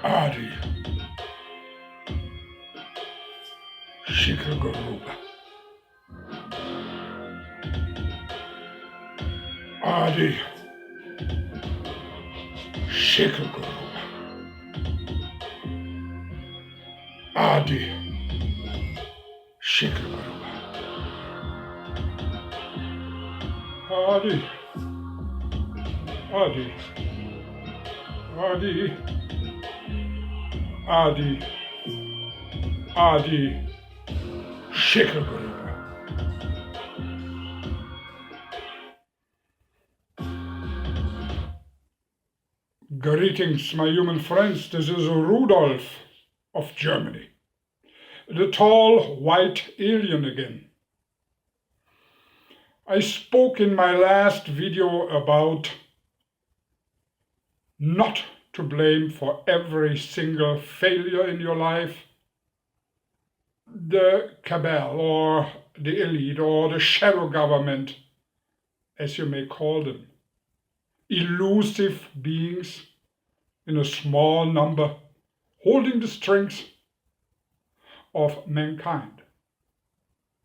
Adi Shikagaruba. Adi Shikagaruba. Adi Shikagaruba. Adi Adi Adi Adi Adi Shikagaruba. Greetings, my human friends. This is Rudolf of Germany, the tall white alien again. I spoke in my last video about not to blame for every single failure in your life the cabal or the elite or the shadow government, as you may call them. Elusive beings in a small number holding the strings of mankind.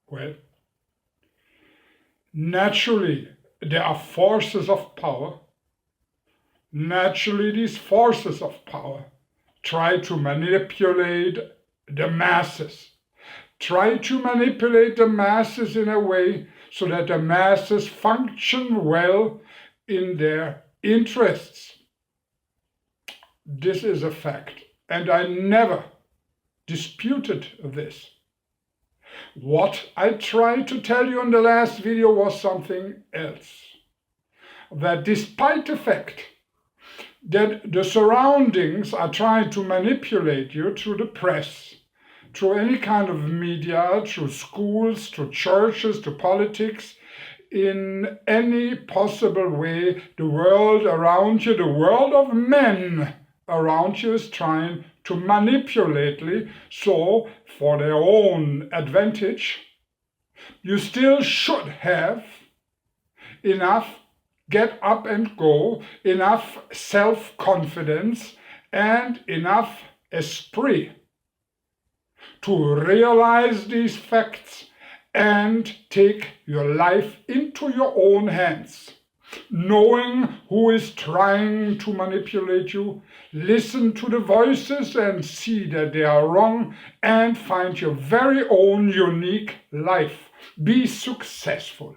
Well, naturally there are forces of power. Naturally these forces of power try to manipulate the masses. Try to manipulate the masses in a way so that the masses function well in their interests. This is a fact, and I never disputed this. What I tried to tell you in the last video was something else. That despite the fact that the surroundings are trying to manipulate you through the press, through any kind of media, through schools, through churches, to politics, in any possible way, the world around you, the world of men around you is trying to manipulate you, so for their own advantage, you still should have enough get up and go, enough self-confidence, and enough esprit to realize these facts and take your life into your own hands, knowing who is trying to manipulate you. Listen to the voices and see that they are wrong, and find your very own unique life. Be successful.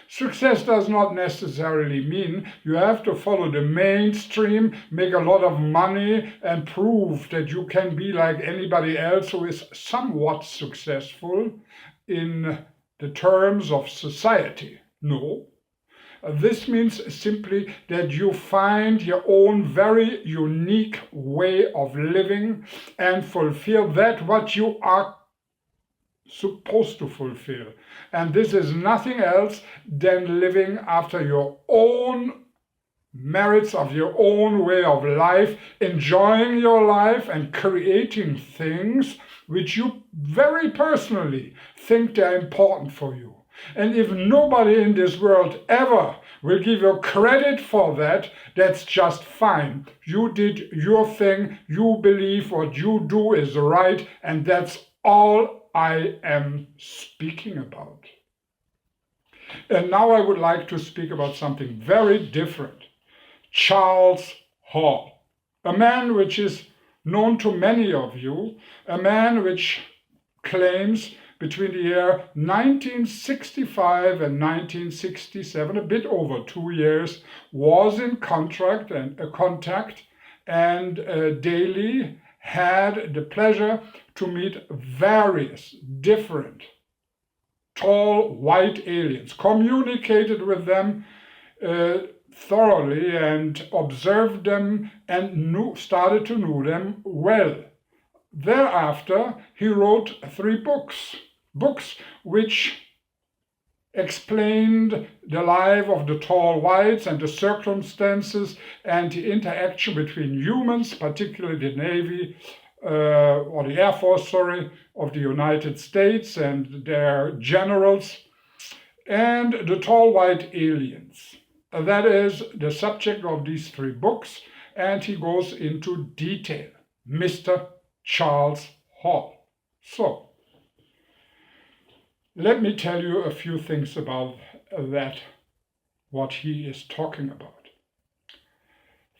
Success does not necessarily mean you have to follow the mainstream, make a lot of money, and prove that you can be like anybody else who is somewhat successful in the terms of society. No. This means simply that you find your own very unique way of living and fulfill that what you are supposed to fulfill. And this is nothing else than living after your own merits of your own way of life, enjoying your life and creating things which you very personally think they're important for you. And if nobody in this world ever will give you credit for that, that's just fine. You did your thing, you believe what you do is right, and that's all I am speaking about. And now I would like to speak about something very different. Charles Hall, a man which is known to many of you, a man which claims between the year 1965 and 1967, a bit over 2 years, was in contact and daily had the pleasure to meet various different tall white aliens, communicated with them thoroughly and observed them and started to know them well. Thereafter, he wrote 3 books which explained the life of the tall whites and the circumstances and the interaction between humans, particularly the Navy, or the Air Force, of the United States and their generals, and the tall white aliens. That is the subject of these 3 books, and he goes into detail. Mr. Charles Hall. So, let me tell you a few things about that, what he is talking about.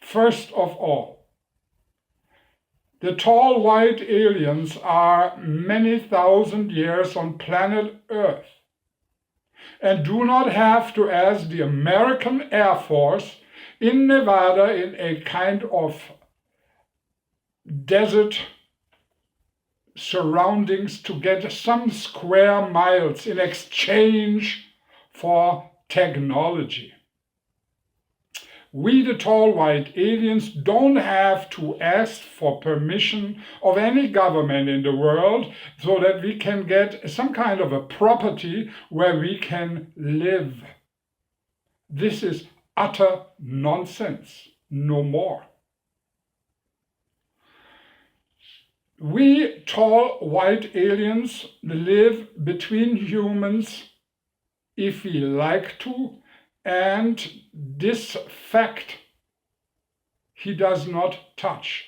First of all, the tall white aliens are many thousand years on planet Earth and do not have to ask the American Air Force in Nevada in a kind of desert surroundings to get some square miles in exchange for technology. We, the tall white aliens, don't have to ask for permission of any government in the world so that we can get some kind of a property where we can live. This is utter nonsense, no more. We tall white aliens live between humans if we like to, and this fact he does not touch.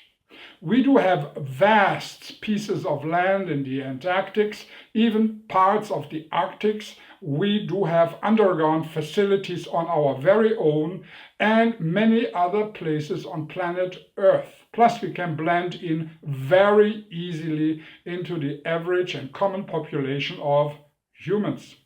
We do have vast pieces of land in the Antarctic, even parts of the Arctic. We do have underground facilities on our very own and many other places on planet Earth. Plus we can blend in very easily into the average and common population of humans.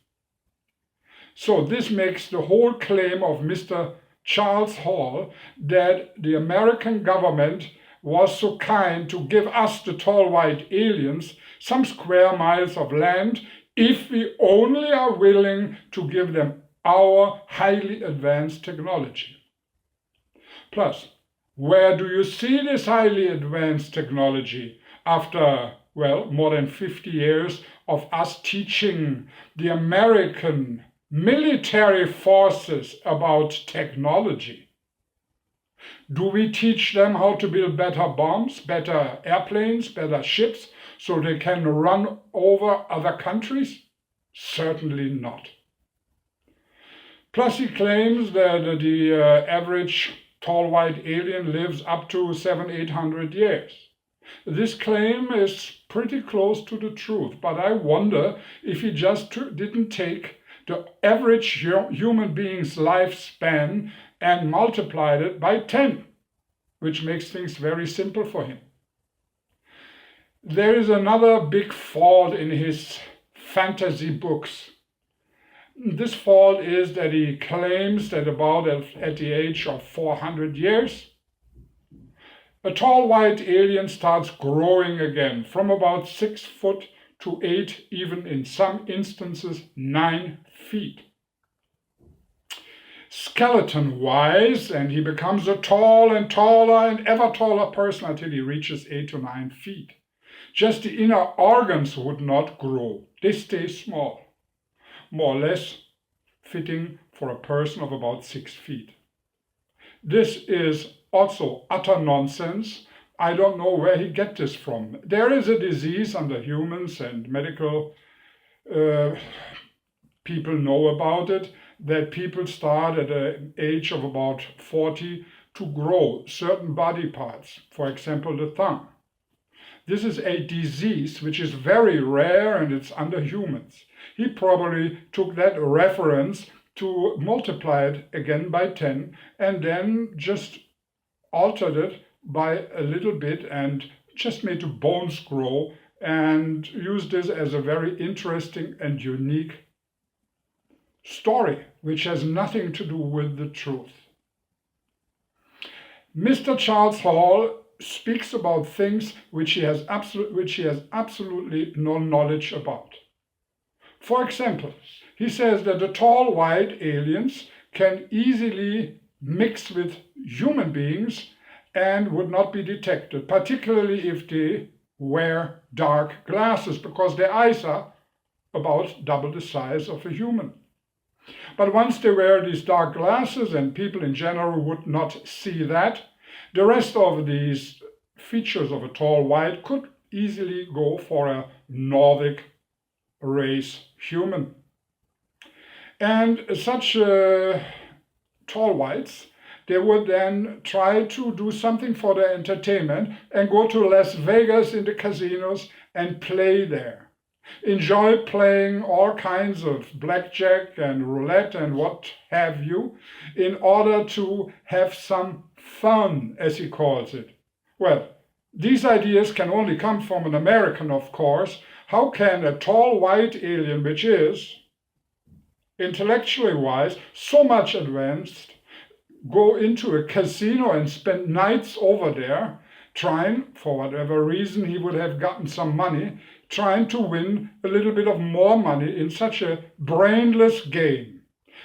So this makes the whole claim of Mr. Charles Hall that the American government was so kind to give us, the tall white aliens, some square miles of land if we only are willing to give them our highly advanced technology. Plus, where do you see this highly advanced technology after, well, more than 50 years of us teaching the American military forces about technology? Do we teach them how to build better bombs, better airplanes, better ships, so they can run over other countries? Certainly not. Plus he claims that the average tall white alien lives up to 700-800 years. This claim is pretty close to the truth, but I wonder if he just didn't take the average human being's lifespan and multiplied it by 10, which makes things very simple for him. There is another big fault in his fantasy books. This fault is that he claims that about at the age of 400 years, a tall white alien starts growing again from about 6 foot to 8, even in some instances 9 feet. Skeleton-wise, and he becomes a tall and taller and ever taller person until he reaches 8 to 9 feet. Just the inner organs would not grow. They stay small, more or less fitting for a person of about 6 feet. This is also utter nonsense. I don't know where he gets this from. There is a disease under humans, and medical people know about it, that people start at an age of about 40 to grow certain body parts, for example the thumb. This is a disease which is very rare and it's under humans. He probably took that reference to multiply it again by 10 and then just altered it by a little bit and just made the bones grow and used this as a very interesting and unique story, which has nothing to do with the truth. Mr. Charles Hall speaks about things which he has absolutely no knowledge about. For example, he says that the tall white aliens can easily mix with human beings and would not be detected, particularly if they wear dark glasses, because their eyes are about double the size of a human. But once they wear these dark glasses, and people in general would not see that, the rest of these features of a tall white could easily go for a Nordic race human. And such tall whites, they would then try to do something for their entertainment and go to Las Vegas in the casinos and play there. Enjoy playing all kinds of blackjack and roulette and what have you in order to have some fun, as he calls it. Well, these ideas can only come from an American, of course. How can a tall white alien, which is, intellectually wise, so much advanced, go into a casino and spend nights over there, trying, for whatever reason he would have gotten some money, trying to win a little bit of more money in such a brainless game?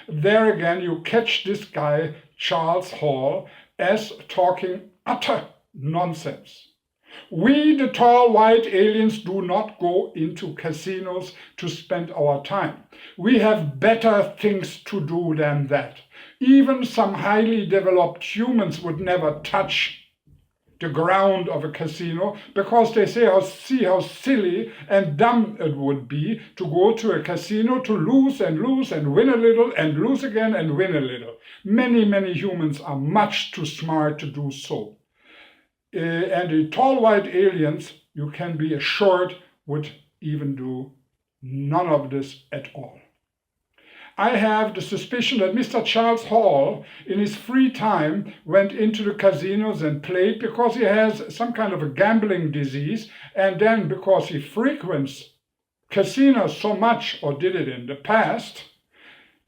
There again, you catch this guy, Charles Hall, as talking utter nonsense. We, the tall white aliens, do not go into casinos to spend our time. We have better things to do than that. Even some highly developed humans would never touch the ground of a casino because they see how silly and dumb it would be to go to a casino to lose and lose and win a little and lose again and win a little. Many humans are much too smart to do so. And the tall white aliens, you can be assured, would even do none of this at all. I have the suspicion that Mr. Charles Hall, in his free time, went into the casinos and played because he has some kind of a gambling disease, and then because he frequents casinos so much, or did it in the past,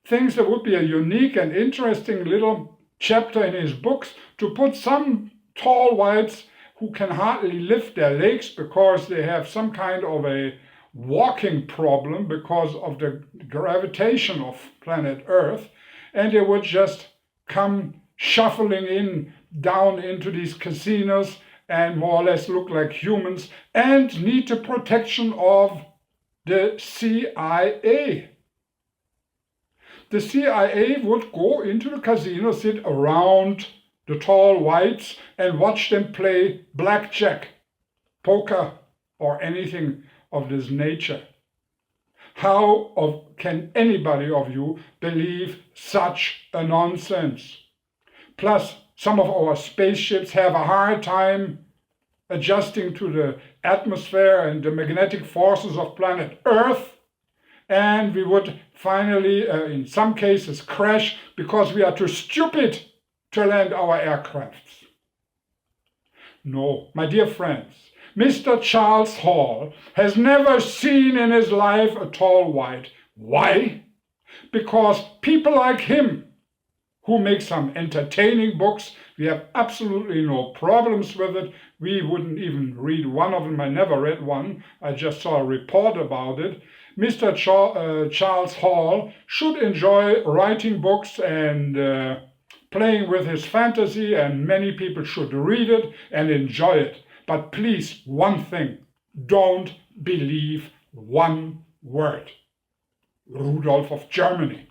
thinks there would be a unique and interesting little chapter in his books to put some tall whites who can hardly lift their legs because they have some kind of a walking problem because of the gravitation of planet Earth, and they would just come shuffling in down into these casinos and more or less look like humans and need the protection of the CIA. The CIA would go into the casino, sit around the tall whites and watch them play blackjack, poker, or anything of this nature. How can anybody of you believe such a nonsense? Plus, some of our spaceships have a hard time adjusting to the atmosphere and the magnetic forces of planet Earth, and we would finally, in some cases, crash because we are too stupid to land our aircrafts. No, my dear friends, Mr. Charles Hall has never seen in his life a tall white. Why? Because people like him, who make some entertaining books, we have absolutely no problems with it. We wouldn't even read one of them. I never read one. I just saw a report about it. Mr. Charles Hall should enjoy writing books and playing with his fantasy, and many people should read it and enjoy it. But please, one thing, don't believe one word. Rudolf of Germany.